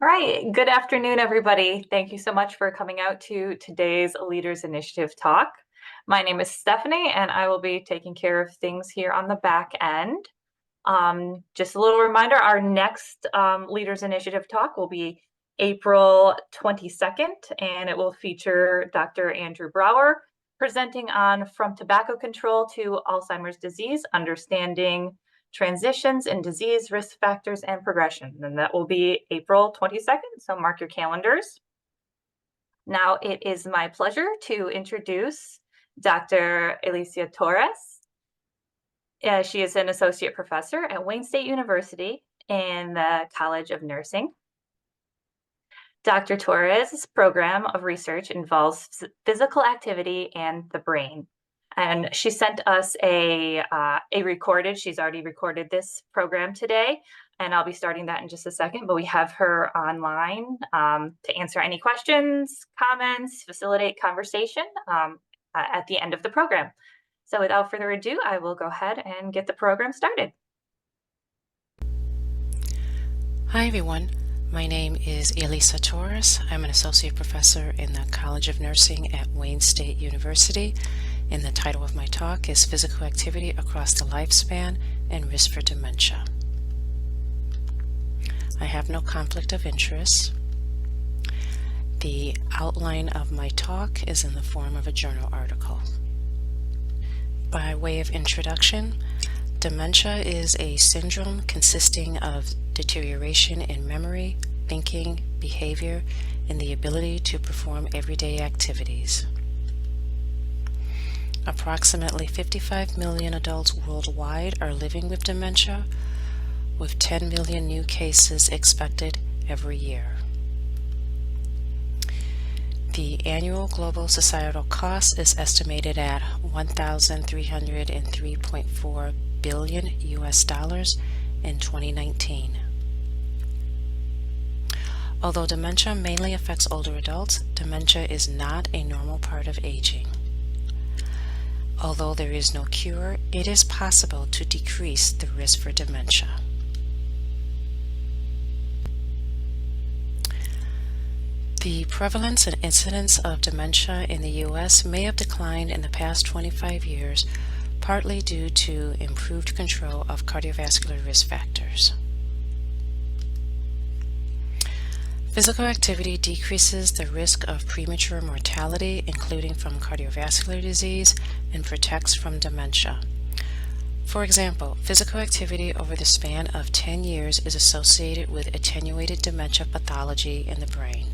All right, good afternoon, everybody. Thank you so much for coming out to today's Leaders Initiative talk. My name is Stephanie, and I will be taking care of things here on the back end. Just a little reminder, our next Leaders Initiative talk will be April 22nd, and it will feature Dr. Andrew Brower presenting on From Tobacco Control to Alzheimer's Disease, Understanding Transitions in Disease, Risk Factors, and Progression. And that will be April 22nd, so mark your calendars. Now it is my pleasure to introduce Dr. Elisa Torres. She is an associate professor at Wayne State University in the College of Nursing. Dr. Torres' program of research involves physical activity and the brain. And she sent us a recorded, she's already recorded this program today, and I'll be starting that in just a second, but we have her online to answer any questions, comments, facilitate conversation at the end of the program. So without further ado, I will go ahead and get the program started. Hi everyone, my name is Elisa Torres. I'm an associate professor in the College of Nursing at Wayne State University, and the title of my talk is Physical Activity Across the Lifespan and Risk for Dementia. I have no conflict of interest. The outline of my talk is in the form of a journal article. By way of introduction, dementia is a syndrome consisting of deterioration in memory, thinking, behavior, and the ability to perform everyday activities. Approximately 55 million adults worldwide are living with dementia, with 10 million new cases expected every year. The annual global societal cost is estimated at $1,303.4 billion US in 2019. Although dementia mainly affects older adults, dementia is not a normal part of aging. Although there is no cure, it is possible to decrease the risk for dementia. The prevalence and incidence of dementia in the U.S. may have declined in the past 25 years, partly due to improved control of cardiovascular risk factors. Physical activity decreases the risk of premature mortality, including from cardiovascular disease, and protects from dementia. For example, physical activity over the span of 10 years is associated with attenuated dementia pathology in the brain.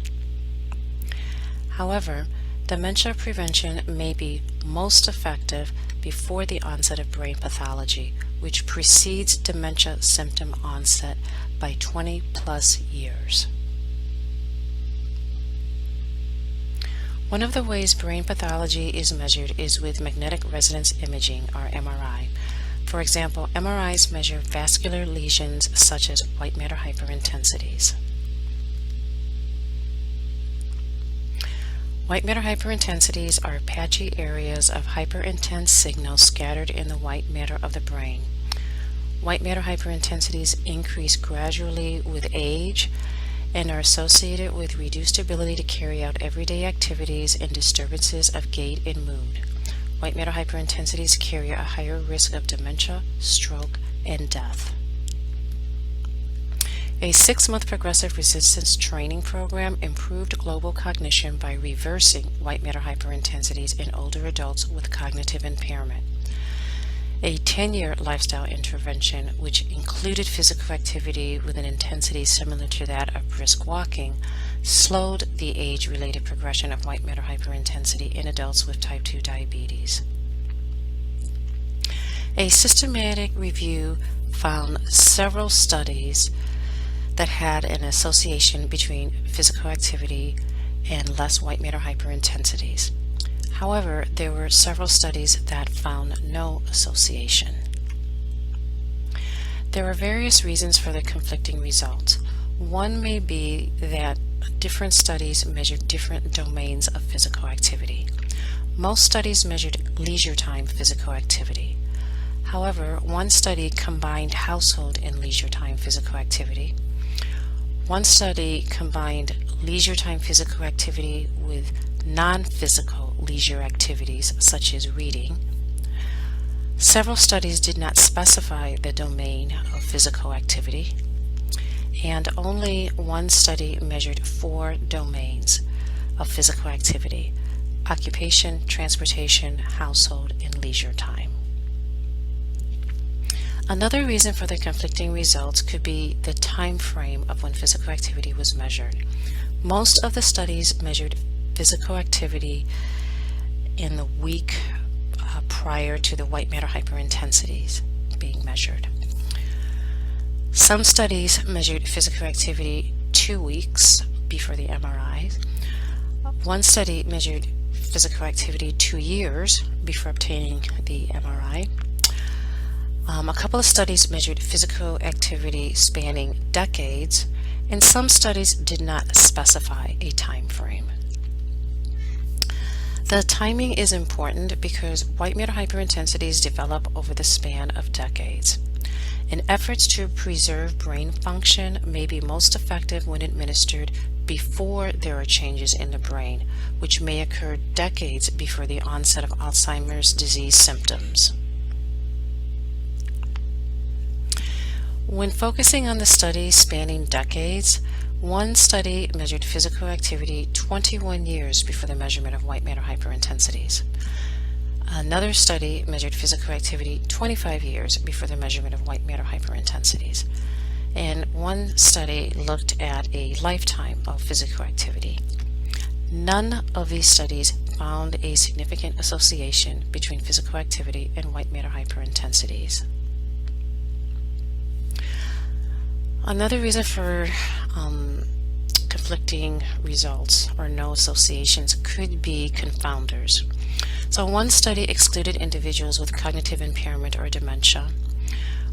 However, dementia prevention may be most effective before the onset of brain pathology, which precedes dementia symptom onset by 20 plus years. One of the ways brain pathology is measured is with magnetic resonance imaging, or MRI. For example, MRIs measure vascular lesions such as white matter hyperintensities. White matter hyperintensities are patchy areas of hyperintense signals scattered in the white matter of the brain. White matter hyperintensities increase gradually with age and are associated with reduced ability to carry out everyday activities and disturbances of gait and mood. White matter hyperintensities carry a higher risk of dementia, stroke, and death. A 6-month progressive resistance training program improved global cognition by reversing white matter hyperintensities in older adults with cognitive impairment. A 10-year lifestyle intervention, which included physical activity with an intensity similar to that of brisk walking, slowed the age-related progression of white matter hyperintensity in adults with type 2 diabetes. A systematic review found several studies that had an association between physical activity and less white matter hyperintensities. However, there were several studies that found no association. There are various reasons for the conflicting results. One may be that different studies measured different domains of physical activity. Most studies measured leisure time physical activity. However, one study combined household and leisure time physical activity. One study combined leisure time physical activity with non-physical leisure activities such as reading. Several studies did not specify the domain of physical activity, and only one study measured 4 domains of physical activity: occupation, transportation, household, and leisure time. Another reason for the conflicting results could be the time frame of when physical activity was measured. Most of the studies measured physical activity in the week prior to the white matter hyperintensities being measured. Some studies measured physical activity 2 weeks before the MRI. One study measured physical activity 2 years before obtaining the MRI. A couple of studies measured physical activity spanning decades, and some studies did not specify a time frame. The timing is important because white matter hyperintensities develop over the span of decades. And efforts to preserve brain function may be most effective when administered before there are changes in the brain, which may occur decades before the onset of Alzheimer's disease symptoms. When focusing on the study spanning decades, one study measured physical activity 21 years before the measurement of white matter hyperintensities. Another study measured physical activity 25 years before the measurement of white matter hyperintensities. And one study looked at a lifetime of physical activity. None of these studies found a significant association between physical activity and white matter hyperintensities. Another reason for conflicting results or no associations could be confounders. So one study excluded individuals with cognitive impairment or dementia.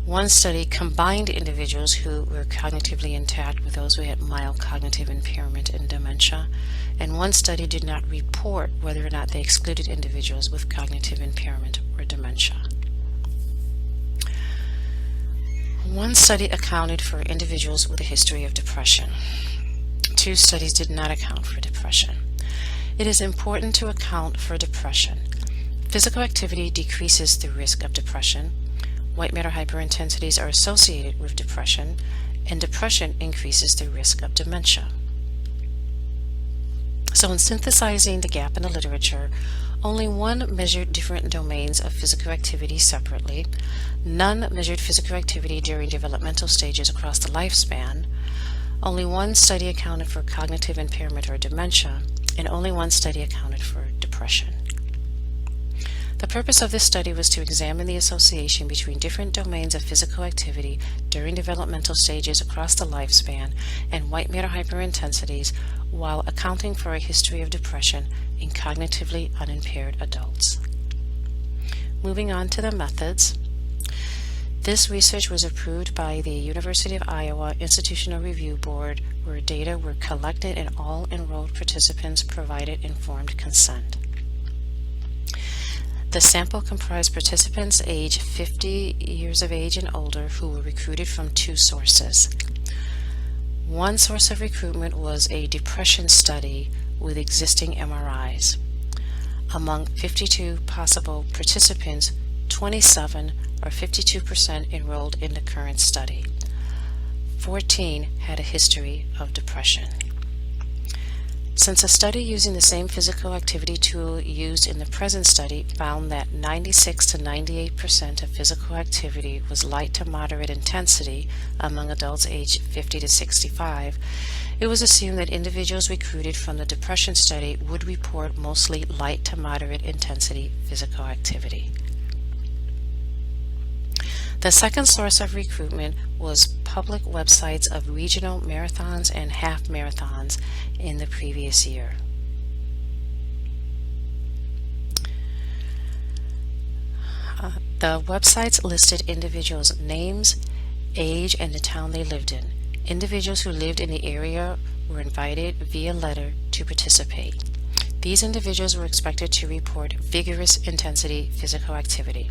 One study combined individuals who were cognitively intact with those who had mild cognitive impairment and dementia. And one study did not report whether or not they excluded individuals with cognitive impairment or dementia. One study accounted for individuals with a history of depression. 2 studies did not account for depression. It is important to account for depression. Physical activity decreases the risk of depression. White matter hyperintensities are associated with depression, and depression increases the risk of dementia. So in synthesizing the gap in the literature, only one measured different domains of physical activity separately. None measured physical activity during developmental stages across the lifespan. Only one study accounted for cognitive impairment or dementia, and only one study accounted for depression. The purpose of this study was to examine the association between different domains of physical activity during developmental stages across the lifespan and white matter hyperintensities while accounting for a history of depression in cognitively unimpaired adults. Moving on to the methods. This research was approved by the University of Iowa Institutional Review Board, where data were collected and all enrolled participants provided informed consent. The sample comprised participants aged 50 years of age and older who were recruited from 2 sources. One source of recruitment was a depression study with existing MRIs. Among 52 possible participants, 27 or 52% enrolled in the current study. 14 had a history of depression. Since a study using the same physical activity tool used in the present study found that 96 to 98% of physical activity was light to moderate intensity among adults aged 50 to 65, it was assumed that individuals recruited from the depression study would report mostly light to moderate intensity physical activity. The second source of recruitment was public websites of regional marathons and half marathons in the previous year. The websites listed individuals' names, age, and the town they lived in. Individuals who lived in the area were invited via letter to participate. These individuals were expected to report vigorous intensity physical activity.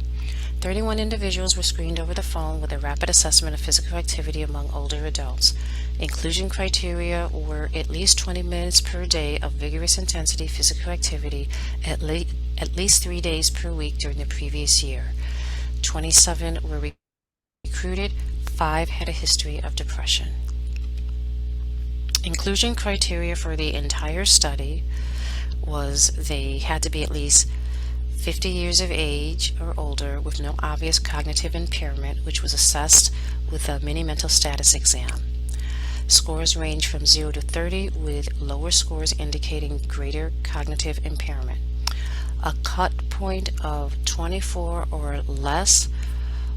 31 individuals were screened over the phone with a rapid assessment of physical activity among older adults. Inclusion criteria were at least 20 minutes per day of vigorous intensity physical activity at least 3 days per week during the previous year. 27 were recruited, 5 had a history of depression. Inclusion criteria for the entire study was they had to be at least 50 years of age or older with no obvious cognitive impairment, which was assessed with a mini mental status exam. Scores range from 0 to 30, with lower scores indicating greater cognitive impairment. A cut point of 24 or less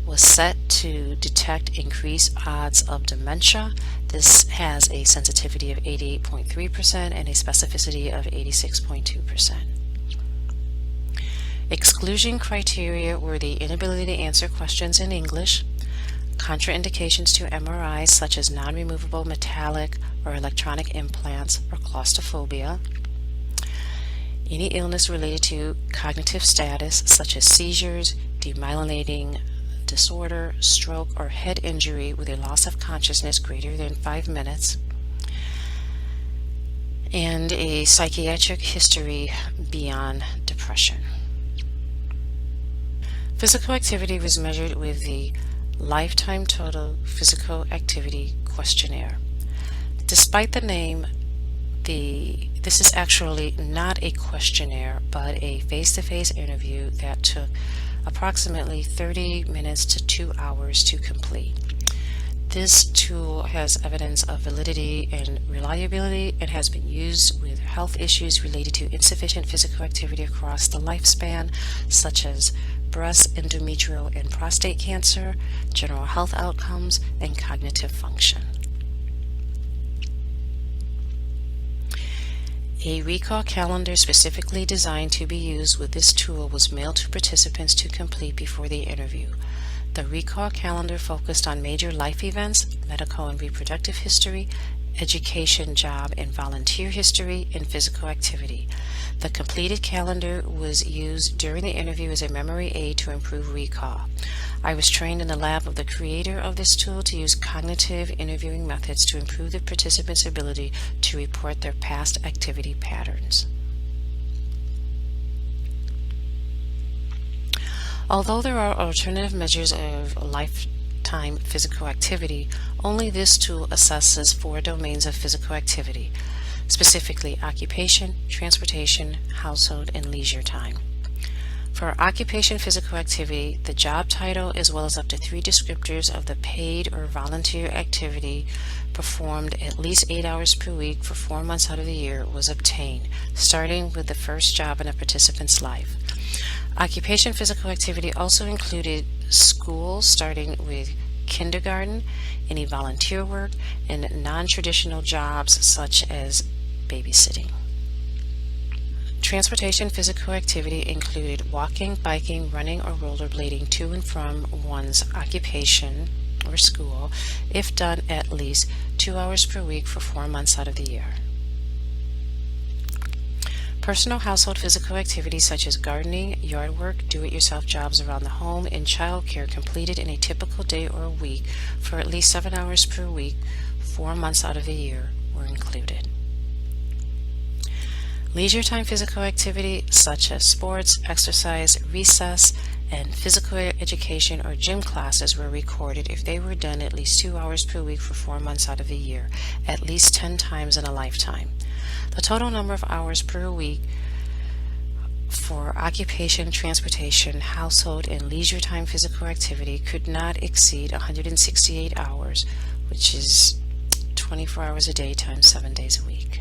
was set to detect increased odds of dementia. This has a sensitivity of 88.3% and a specificity of 86.2%. Exclusion criteria were the inability to answer questions in English, contraindications to MRIs such as non-removable metallic or electronic implants, or claustrophobia, any illness related to cognitive status such as seizures, demyelinating disorder, stroke, or head injury with a loss of consciousness greater than 5 minutes, and a psychiatric history beyond depression. Physical activity was measured with the Lifetime Total Physical Activity Questionnaire. Despite the name, this is actually not a questionnaire, but a face-to-face interview that took approximately 30 minutes to 2 hours to complete. This tool has evidence of validity and reliability and has been used with health issues related to insufficient physical activity across the lifespan, such as breast, endometrial, and prostate cancer, general health outcomes, and cognitive function. A recall calendar specifically designed to be used with this tool was mailed to participants to complete before the interview. The recall calendar focused on major life events, medical and reproductive history, education, job, and volunteer history, and physical activity. The completed calendar was used during the interview as a memory aid to improve recall. I was trained in the lab of the creator of this tool to use cognitive interviewing methods to improve the participants' ability to report their past activity patterns. Although there are alternative measures of lifetime physical activity, only this tool assesses 4 domains of physical activity, specifically occupation, transportation, household, and leisure time. For occupation physical activity, the job title as well as up to 3 descriptors of the paid or volunteer activity performed at least 8 hours per week for 4 months out of the year was obtained, starting with the first job in a participant's life. Occupation physical activity also included school, starting with kindergarten, any volunteer work, and non-traditional jobs such as babysitting. Transportation physical activity included walking, biking, running, or rollerblading to and from one's occupation or school, if done at least 2 hours per week for 4 months out of the year. Personal household physical activities such as gardening, yard work, do-it-yourself jobs around the home, and childcare completed in a typical day or week for at least 7 hours per week, 4 months out of the year, were included. Leisure time physical activity such as sports, exercise, recess, and physical education or gym classes were recorded if they were done at least 2 hours per week for 4 months out of the year, at least 10 times in a lifetime. The total number of hours per week for occupation, transportation, household, and leisure time physical activity could not exceed 168 hours, which is 24 hours a day times 7 days a week.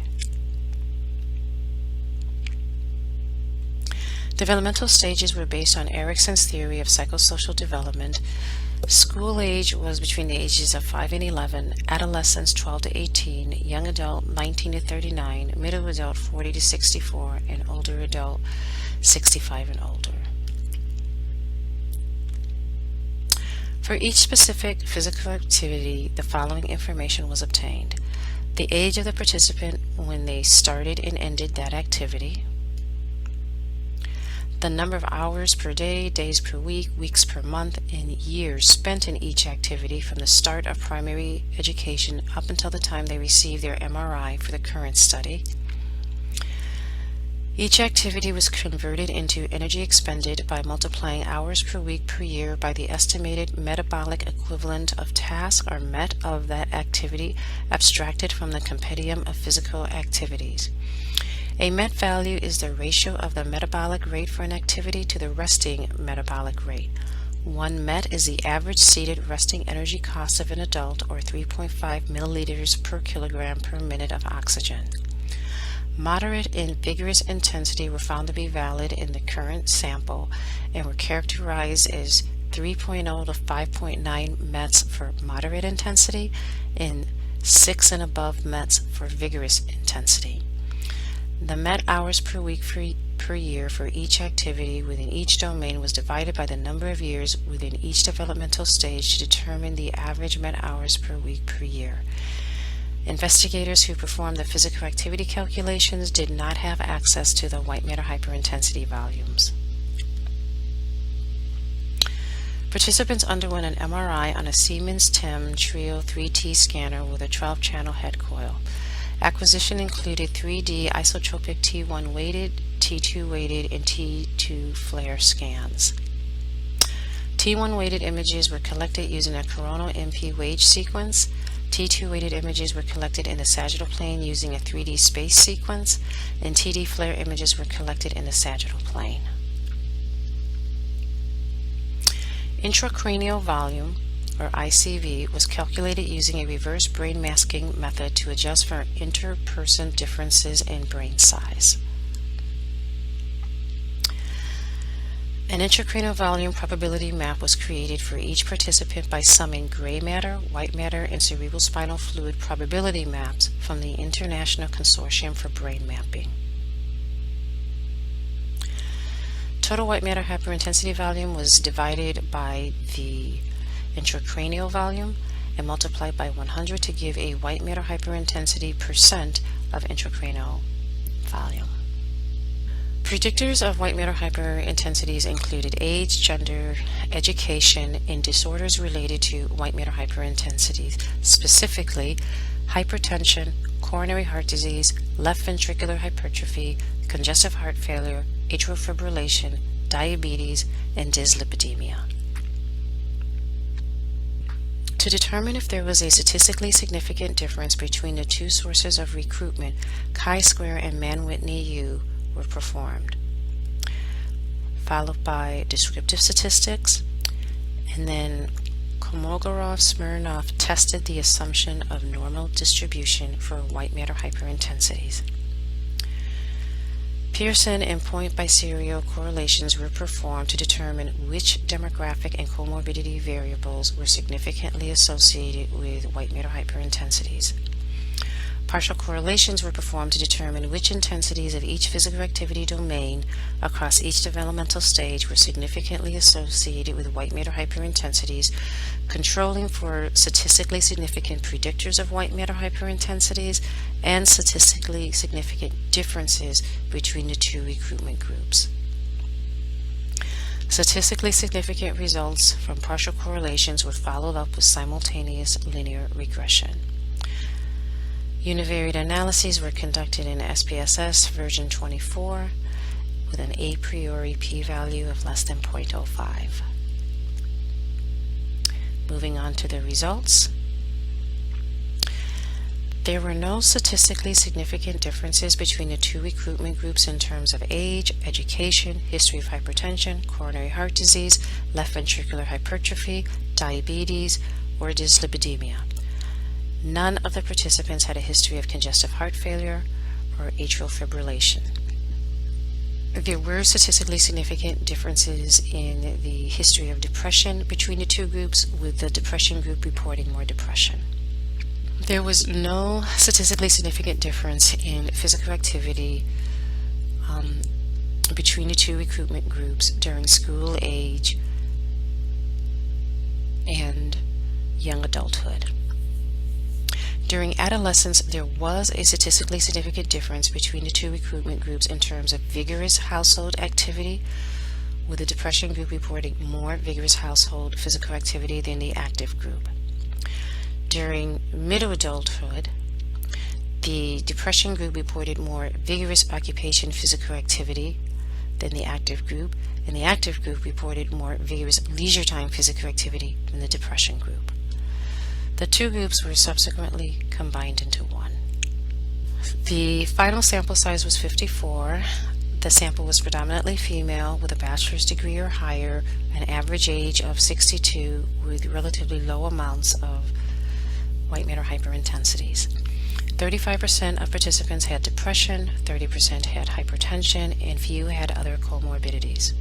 Developmental stages were based on Erikson's theory of psychosocial development. School age was between the ages of 5 and 11, adolescents 12 to 18, young adult 19 to 39, middle adult 40 to 64, and older adult 65 and older. For each specific physical activity, the following information was obtained: the age of the participant when they started and ended that activity, The number of hours per day, days per week, weeks per month, and years spent in each activity from the start of primary education up until the time they receive their MRI for the current study. Each activity was converted into energy expended by multiplying hours per week per year by the estimated metabolic equivalent of task or MET of that activity abstracted from the compendium of physical activities. A MET value is the ratio of the metabolic rate for an activity to the resting metabolic rate. 1 MET is the average seated resting energy cost of an adult, or 3.5 milliliters per kilogram per minute of oxygen. Moderate and vigorous intensity were found to be valid in the current sample and were characterized as 3.0 to 5.9 METs for moderate intensity and 6 and above METs for vigorous intensity. The MET hours per week per year for each activity within each domain was divided by the number of years within each developmental stage to determine the average MET hours per week per year. Investigators who performed the physical activity calculations did not have access to the white matter hyperintensity volumes. Participants underwent an MRI on a Siemens TEM Trio 3T scanner with a 12-channel head coil. Acquisition included 3D isotropic T1 weighted, T2 weighted, and T2 flare scans. T1 weighted images were collected using a coronal MP wave sequence. T2 weighted images were collected in the sagittal plane using a 3D space sequence, and TD flare images were collected in the sagittal plane. Intracranial volume, or ICV, was calculated using a reverse brain masking method to adjust for interperson differences in brain size. An intracranial volume probability map was created for each participant by summing gray matter, white matter, and cerebrospinal fluid probability maps from the International Consortium for Brain Mapping. Total white matter hyperintensity volume was divided by the intracranial volume and multiplied by 100 to give a white matter hyperintensity percent of intracranial volume. Predictors of white matter hyperintensities included age, gender, education, and disorders related to white matter hyperintensities, specifically hypertension, coronary heart disease, left ventricular hypertrophy, congestive heart failure, atrial fibrillation, diabetes, and dyslipidemia. To determine if there was a statistically significant difference between the two sources of recruitment, chi-square and Mann-Whitney U were performed, followed by descriptive statistics, and then Kolmogorov-Smirnov tested the assumption of normal distribution for white matter hyperintensities. Pearson and point biserial correlations were performed to determine which demographic and comorbidity variables were significantly associated with white matter hyperintensities. Partial correlations were performed to determine which intensities of each physical activity domain across each developmental stage were significantly associated with white matter hyperintensities, controlling for statistically significant predictors of white matter hyperintensities and statistically significant differences between the two recruitment groups. Statistically significant results from partial correlations were followed up with simultaneous linear regression. Univariate analyses were conducted in SPSS version 24 with an a priori p-value of less than 0.05. Moving on to the results. There were no statistically significant differences between the two recruitment groups in terms of age, education, history of hypertension, coronary heart disease, left ventricular hypertrophy, diabetes, or dyslipidemia. None of the participants had a history of congestive heart failure or atrial fibrillation. There were statistically significant differences in the history of depression between the two groups, with the depression group reporting more depression. There was no statistically significant difference in physical activity between the two recruitment groups during school age and young adulthood. During adolescence, there was a statistically significant difference between the two recruitment groups in terms of vigorous household activity, with the depression group reporting more vigorous household physical activity than the active group. During middle adulthood, the depression group reported more vigorous occupation physical activity than the active group, and the active group reported more vigorous leisure time physical activity than the depression group. The two groups were subsequently combined into one. The final sample size was 54. The sample was predominantly female with a bachelor's degree or higher, an average age of 62 with relatively low amounts of white matter hyperintensities. 35% of participants had depression, 30% had hypertension, and few had other comorbidities.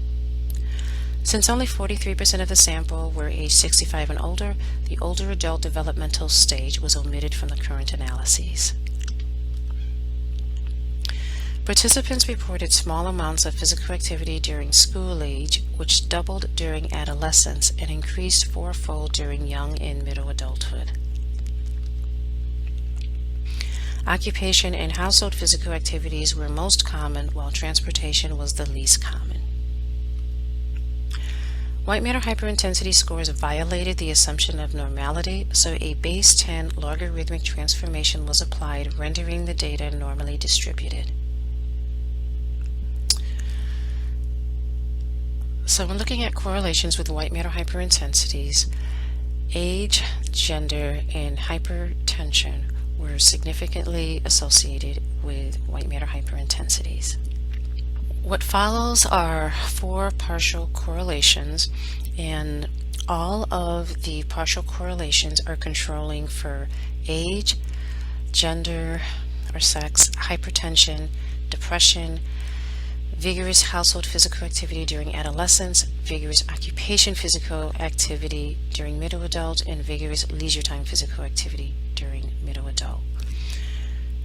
Since only 43% of the sample were age 65 and older, the older adult developmental stage was omitted from the current analyses. Participants reported small amounts of physical activity during school age, which doubled during adolescence and increased fourfold during young and middle adulthood. Occupation and household physical activities were most common, while transportation was the least common. White matter hyperintensity scores violated the assumption of normality, so a base 10 logarithmic transformation was applied, rendering the data normally distributed. So when looking at correlations with white matter hyperintensities, age, gender, and hypertension were significantly associated with white matter hyperintensities. What follows are 4 partial correlations, and all of the partial correlations are controlling for age, gender or sex, hypertension, depression, vigorous household physical activity during adolescence, vigorous occupation physical activity during middle adult, and vigorous leisure time physical activity during middle adult.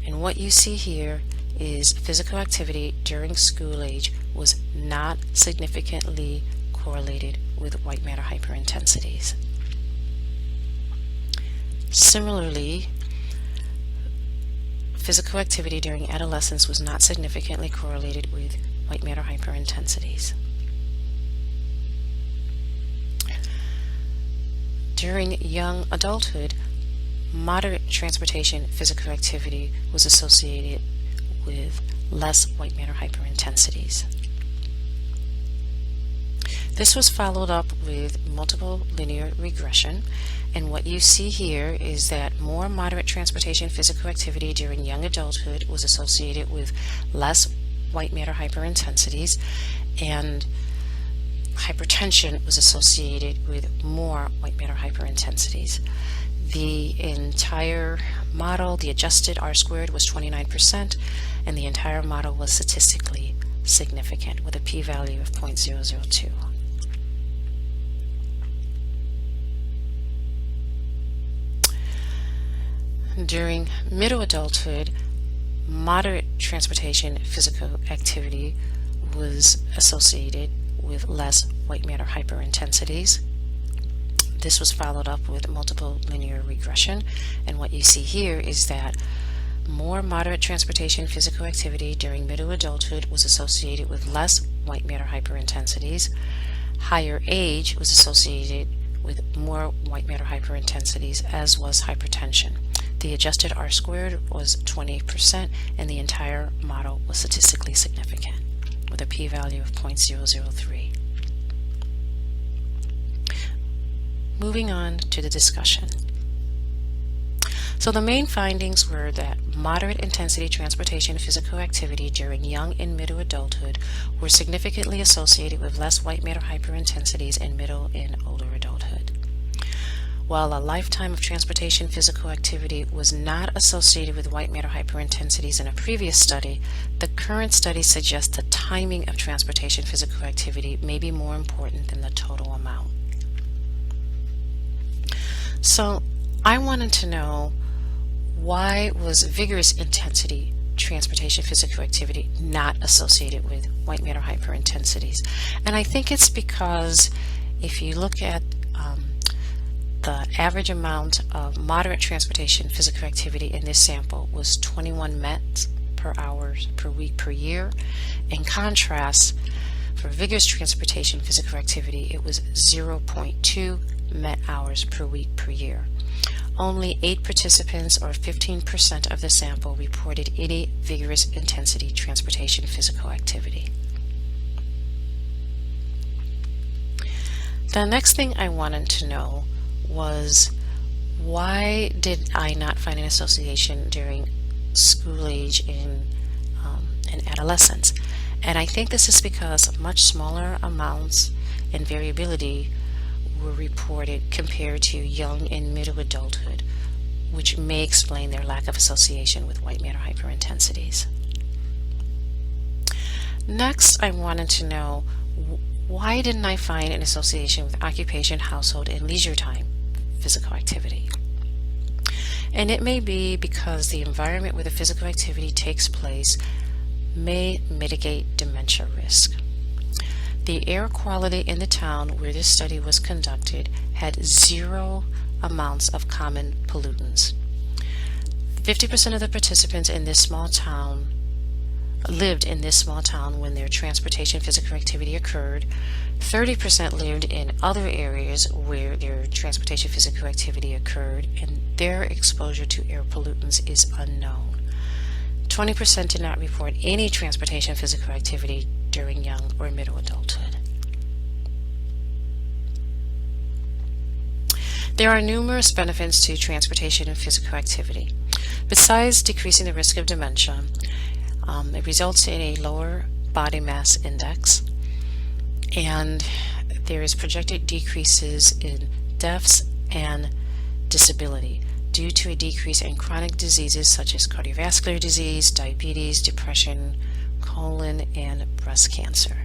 And what you see here is physical activity during school age was not significantly correlated with white matter hyperintensities. Similarly, physical activity during adolescence was not significantly correlated with white matter hyperintensities. During young adulthood, moderate transportation physical activity was associated with less white matter hyperintensities. This was followed up with multiple linear regression, and what you see here is that more moderate transportation physical activity during young adulthood was associated with less white matter hyperintensities, and hypertension was associated with more white matter hyperintensities. The entire model, the adjusted R-squared, was 29%, and the entire model was statistically significant with a p-value of 0.002. During middle adulthood, moderate transportation physical activity was associated with less white matter hyperintensities. This was followed up with multiple linear regression, and what you see here is that more moderate transportation physical activity during middle adulthood was associated with less white matter hyperintensities. Higher age was associated with more white matter hyperintensities, as was hypertension. The adjusted R-squared was 28%, and the entire model was statistically significant with a p-value of 0.003. Moving on to the discussion. So the main findings were that moderate intensity transportation physical activity during young and middle adulthood were significantly associated with less white matter hyperintensities in middle and older adulthood. While a lifetime of transportation physical activity was not associated with white matter hyperintensities in a previous study, the current study suggests the timing of transportation physical activity may be more important than the total amount. So I wanted to know, why was vigorous intensity transportation physical activity not associated with white matter hyperintensities? And I think it's because if you look at the average amount of moderate transportation physical activity in this sample was 21 METs per hour per week per year. In contrast, For vigorous transportation physical activity, it was 0.2 Met hours per week per year. Only 8 participants, or 15% of the sample, reported any vigorous intensity transportation physical activity. The next thing I wanted to know was, why did I not find an association during school age in adolescence? And I think this is because much smaller amounts and variability were reported compared to young and middle adulthood, which may explain their lack of association with white matter hyperintensities. Next, I wanted to know, why didn't I find an association with occupation, household, and leisure time physical activity? And it may be because the environment where the physical activity takes place may mitigate dementia risk. The air quality in the town where this study was conducted had 0 amounts of common pollutants. 50% of the participants in this small town lived in this small town when their transportation physical activity occurred. 30% lived in other areas where their transportation physical activity occurred, and their exposure to air pollutants is unknown. 20% did not report any transportation physical activity during young or middle adulthood. There are numerous benefits to transportation and physical activity. Besides decreasing the risk of dementia, it results in a lower body mass index, and there is projected decreases in deaths and disability due to a decrease in chronic diseases such as cardiovascular disease, diabetes, depression, colon, and breast cancer.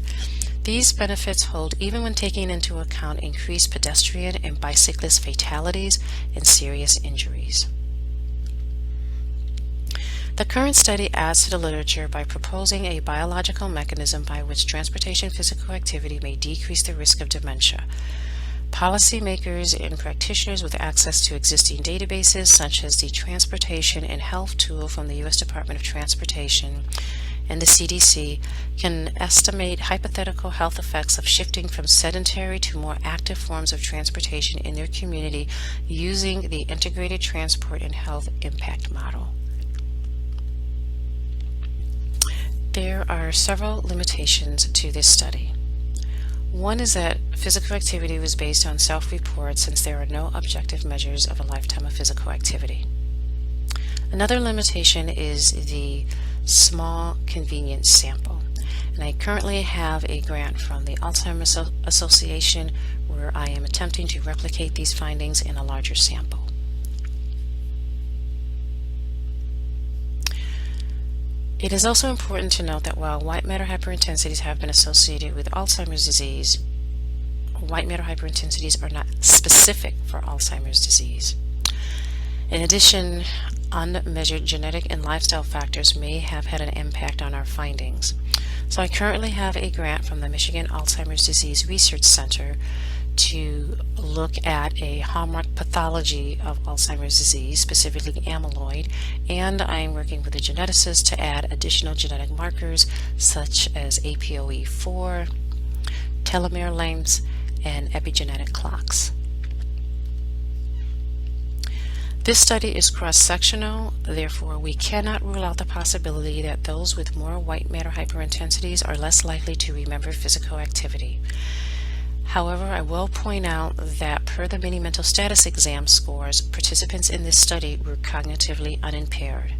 These benefits hold even when taking into account increased pedestrian and bicyclist fatalities and serious injuries. The current study adds to the literature by proposing a biological mechanism by which transportation physical activity may decrease the risk of dementia. Policymakers and practitioners with access to existing databases such as the Transportation and Health Tool from the U.S. Department of Transportation and the CDC can estimate hypothetical health effects of shifting from sedentary to more active forms of transportation in their community using the Integrated Transport and Health Impact Model. There are several limitations to this study. One is that physical activity was based on self-report, since there are no objective measures of a lifetime of physical activity. Another limitation is the small, convenient sample. And I currently have a grant from the Alzheimer Association where I am attempting to replicate these findings in a larger sample. It is also important to note that while white matter hyperintensities have been associated with Alzheimer's disease, white matter hyperintensities are not specific for Alzheimer's disease. In addition, unmeasured genetic and lifestyle factors may have had an impact on our findings. So I currently have a grant from the Michigan Alzheimer's Disease Research Center to look at a hallmark pathology of Alzheimer's disease, specifically amyloid, and I'm working with a geneticist to add additional genetic markers such as APOE4, telomere lengths, and epigenetic clocks. This study is cross-sectional, therefore we cannot rule out the possibility that those with more white matter hyperintensities are less likely to remember physical activity. However, I will point out that per the mini mental status exam scores, participants in this study were cognitively unimpaired.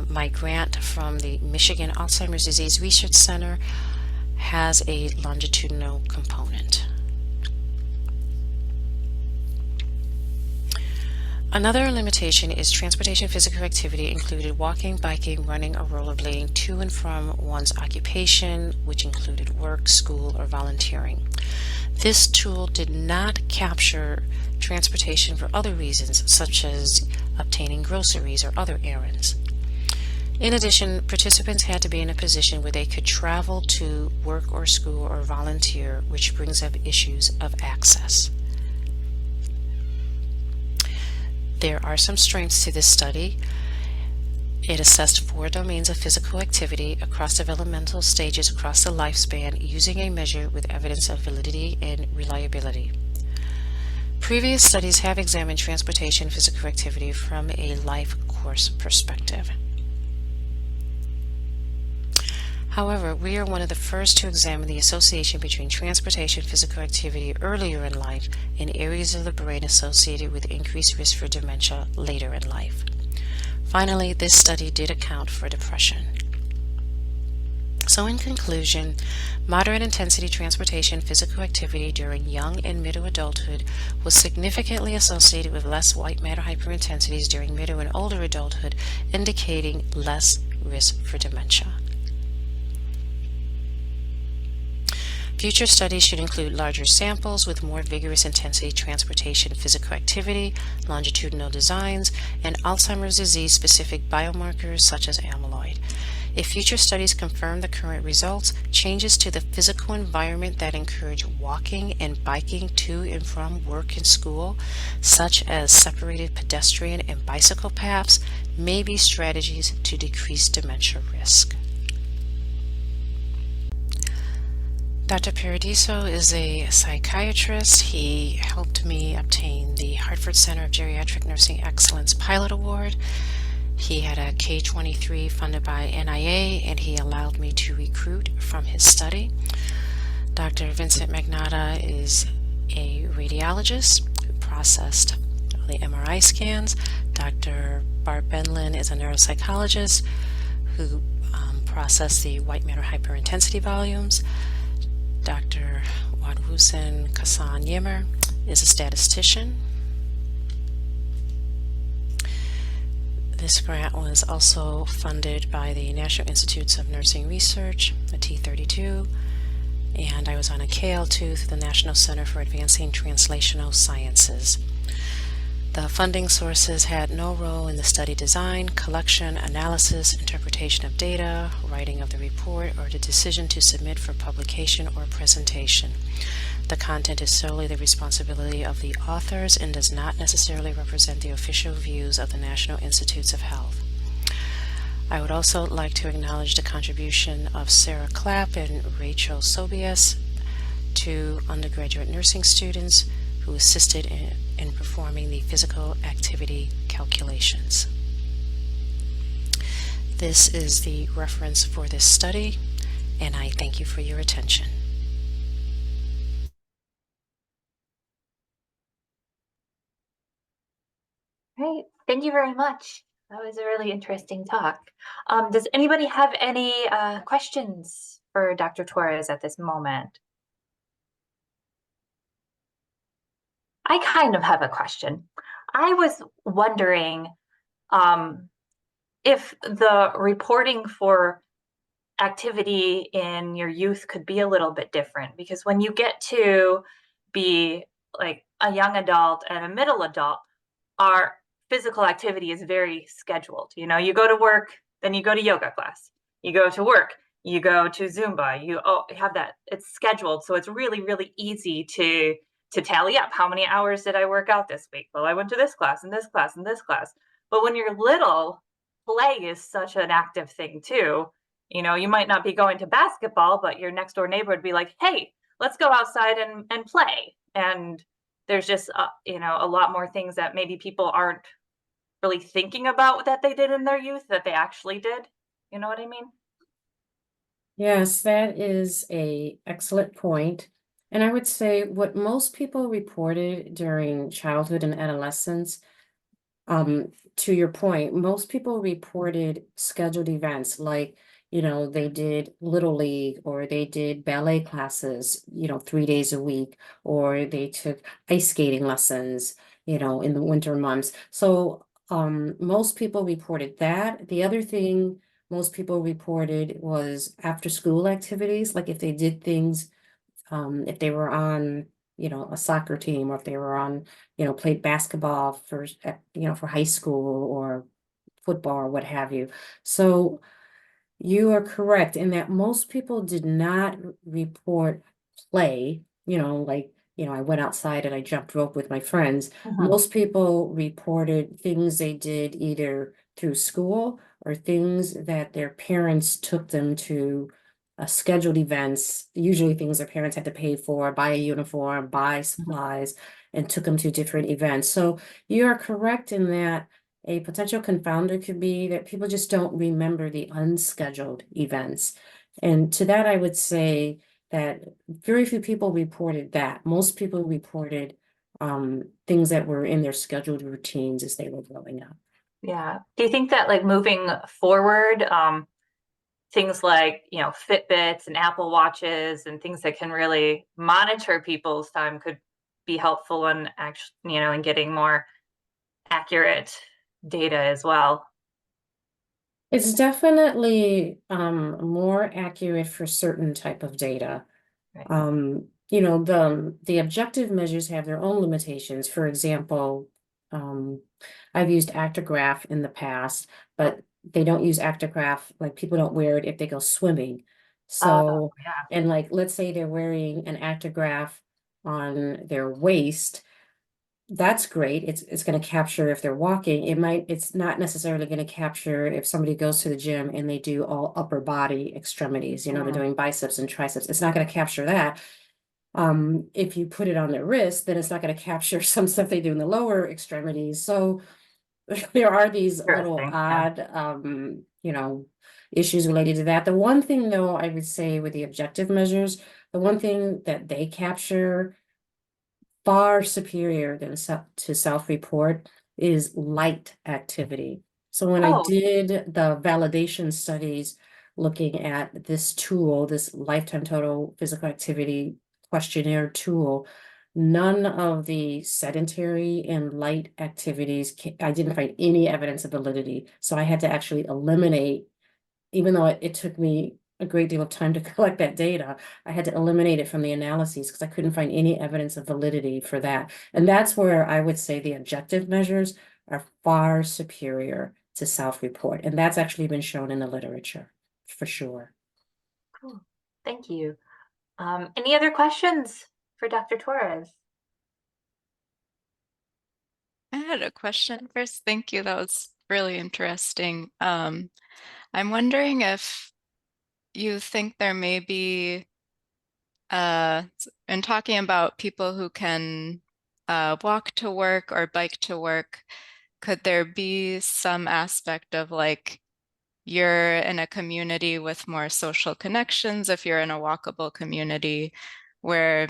My grant from the Michigan Alzheimer's Disease Research Center has a longitudinal component. Another limitation is transportation physical activity included walking, biking, running, or rollerblading to and from one's occupation, which included work, school, or volunteering. This tool did not capture transportation for other reasons, such as obtaining groceries or other errands. In addition, participants had to be in a position where they could travel to work or school or volunteer, which brings up issues of access. There are some strengths to this study. It assessed 4 domains of physical activity across developmental stages across the lifespan using a measure with evidence of validity and reliability. Previous studies have examined transportation physical activity from a life course perspective. However, we are one of the first to examine the association between transportation physical activity earlier in life and areas of the brain associated with increased risk for dementia later in life. Finally, this study did account for depression. So in conclusion, moderate intensity transportation physical activity during young and middle adulthood was significantly associated with less white matter hyperintensities during middle and older adulthood, indicating less risk for dementia. Future studies should include larger samples with more vigorous intensity transportation physical activity, longitudinal designs, and Alzheimer's disease-specific biomarkers such as amyloid. If future studies confirm the current results, changes to the physical environment that encourage walking and biking to and from work and school, such as separated pedestrian and bicycle paths, may be strategies to decrease dementia risk. Dr. Paradiso is a psychiatrist. He helped me obtain the Hartford Center of Geriatric Nursing Excellence Pilot Award. He had a K-23 funded by NIA, and he allowed me to recruit from his study. Dr. Vincent Magnotta is a radiologist who processed the MRI scans. Dr. Bart Benlin is a neuropsychologist who processed the white matter hyperintensity volumes. Dr. Wadwusen Kassan Yimmer is a statistician. This grant was also funded by the National Institutes of Nursing Research, a T32, and I was on a KL2 through the National Center for Advancing Translational Sciences. The funding sources had no role in the study design, collection, analysis, interpretation of data, writing of the report, or the decision to submit for publication or presentation. The content is solely the responsibility of the authors and does not necessarily represent the official views of the National Institutes of Health. I would also like to acknowledge the contribution of Sarah Clapp and Rachel Sobies to undergraduate nursing students who assisted in performing the physical activity calculations. This is the reference for this study, and I thank you for your attention. Great. Thank you very much. That was a really interesting talk. Does anybody have any questions for Dr. Torres at this moment? I kind of have a question. I was wondering if the reporting for activity in your youth could be a little bit different, because when you get to be like a young adult and a middle adult, our physical activity is very scheduled. You know, you go to work, then you go to yoga class, you go to work, you go to Zumba, you have that, it's scheduled. So it's really, really easy to tally up how many hours did I work out this week? Well, I went to this class and this class and this class. But when you're little, play is such an active thing too. You know, you might not be going to basketball, but your next door neighbor would be like, hey, let's go outside and play. And there's just, you know, a lot more things that maybe people aren't really thinking about that they did in their youth that they actually did. You know what I mean? Yes, that is an excellent point. And I would say what most people reported during childhood and adolescence, to your point, most people reported scheduled events like, they did Little League or they did ballet classes, 3 days a week, or they took ice skating lessons, in the winter months. So most people reported that. The other thing most people reported was after school activities, like if they did things, if they were on, a soccer team, or if they were on, played basketball for high school or football or what have you. So you are correct in that most people did not report play, like, I went outside and I jumped rope with my friends. Mhm. Most people reported things they did either through school or things that their parents took them to scheduled events, usually things their parents had to pay for, buy a uniform, buy supplies, and took them to different events. So you are correct in that a potential confounder could be that people just don't remember the unscheduled events. And to that, I would say that very few people reported that. Most people reported things that were in their scheduled routines as they were growing up. Yeah. Do you think that like moving forward, things like, Fitbits and Apple Watches and things that can really monitor people's time could be helpful in actually, in getting more accurate data as well? It's definitely more accurate for certain type of data. Right. The objective measures have their own limitations. For example, I've used actigraph in the past, but they don't use actigraph, like people don't wear it if they go swimming. Oh, So, yeah. and like, let's say they're wearing an actigraph on their waist. That's great. It's going to capture if they're walking. It's not necessarily going to capture if somebody goes to the gym and they do all upper body extremities, they're Mm, doing biceps and triceps. It's not going to capture that. If you put it on their wrist, then it's not going to capture some stuff they do in the lower extremities. So there are these little interesting. Yeah. odd, issues related to that. The one thing though, I would say with the objective measures, the one thing that they capture far superior than to self-report is light activity. So when I Oh, did the validation studies looking at this tool, this lifetime total physical activity questionnaire tool, none of the sedentary and light activities, I didn't find any evidence of validity. So I had to actually eliminate, even though it took me a great deal of time to collect that data, I had to eliminate it from the analyses because I couldn't find any evidence of validity for that. And that's where I would say the objective measures are far superior to self-report. And that's actually been shown in the literature for sure. cool. Thank you. Any other questions for Dr. Torres? I had a question first. Thank you. That was really interesting. I'm wondering if you think there may be, in talking about people who can walk to work or bike to work, could there be some aspect of like you're in a community with more social connections if you're in a walkable community where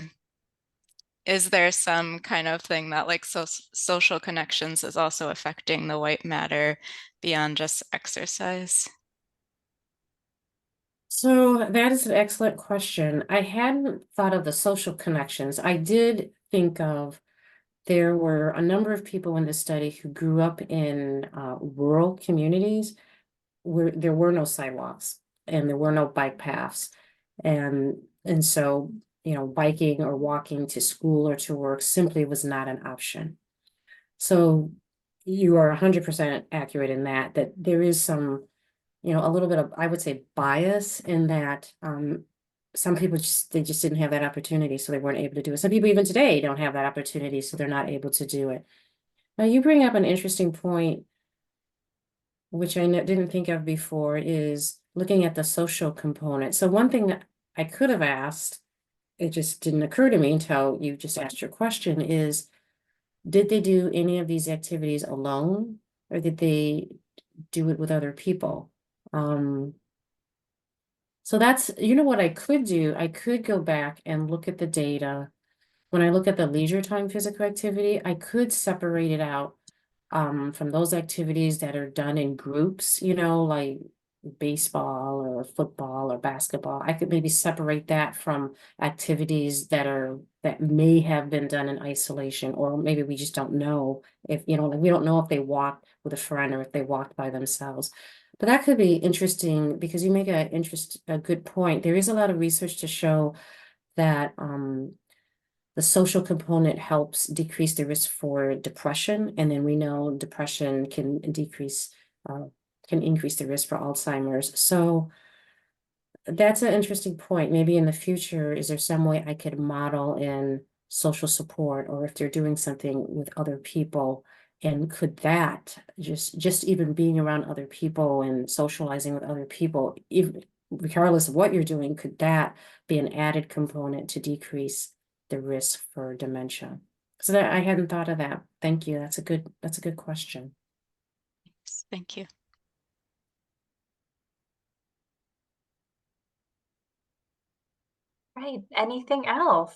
is there some kind of thing that like social connections is also affecting the white matter beyond just exercise? So that is an excellent question. I hadn't thought of the social connections. I did think of there were a number of people in this study who grew up in rural communities where there were no sidewalks and there were no bike paths. And so, biking or walking to school or to work simply was not an option. So you are 100% accurate in that there is some, a little bit of, I would say, bias in that some people they just didn't have that opportunity, so they weren't able to do it. Some people even today don't have that opportunity, so they're not able to do it. Now you bring up an interesting point, which I didn't think of before, is looking at the social component. So one thing that I could have asked, it just didn't occur to me until you just asked your question, is did they do any of these activities alone or did they do it with other people? So that's, what I could do, I could go back and look at the data. When I look at the leisure time physical activity, I could separate it out from those activities that are done in groups, like baseball or football or basketball. I could maybe separate that from activities that may have been done in isolation, or maybe we just don't know if, like we don't know if they walked with a friend or if they walked by themselves. But that could be interesting because you make a good point. There is a lot of research to show that the social component helps decrease the risk for depression. And then we know depression can increase the risk for Alzheimer's. So that's an interesting point. Maybe in the future, is there some way I could model in social support, or if they're doing something with other people, And could that just even being around other people and socializing with other people, even regardless of what you're doing, could that be an added component to decrease the risk for dementia? So that I hadn't thought of that. Thank you. That's a good question. Thank you. Right. Anything else?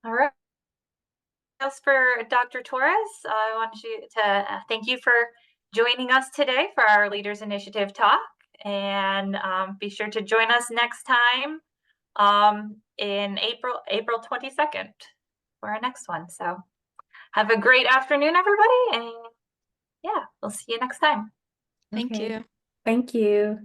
All right. As for Dr. Torres, I want you to thank you for joining us today for our Leaders Initiative talk. And be sure to join us next time in April 22nd for our next one. So have a great afternoon, everybody. And yeah, we'll see you next time. Thank Okay. you. Thank you.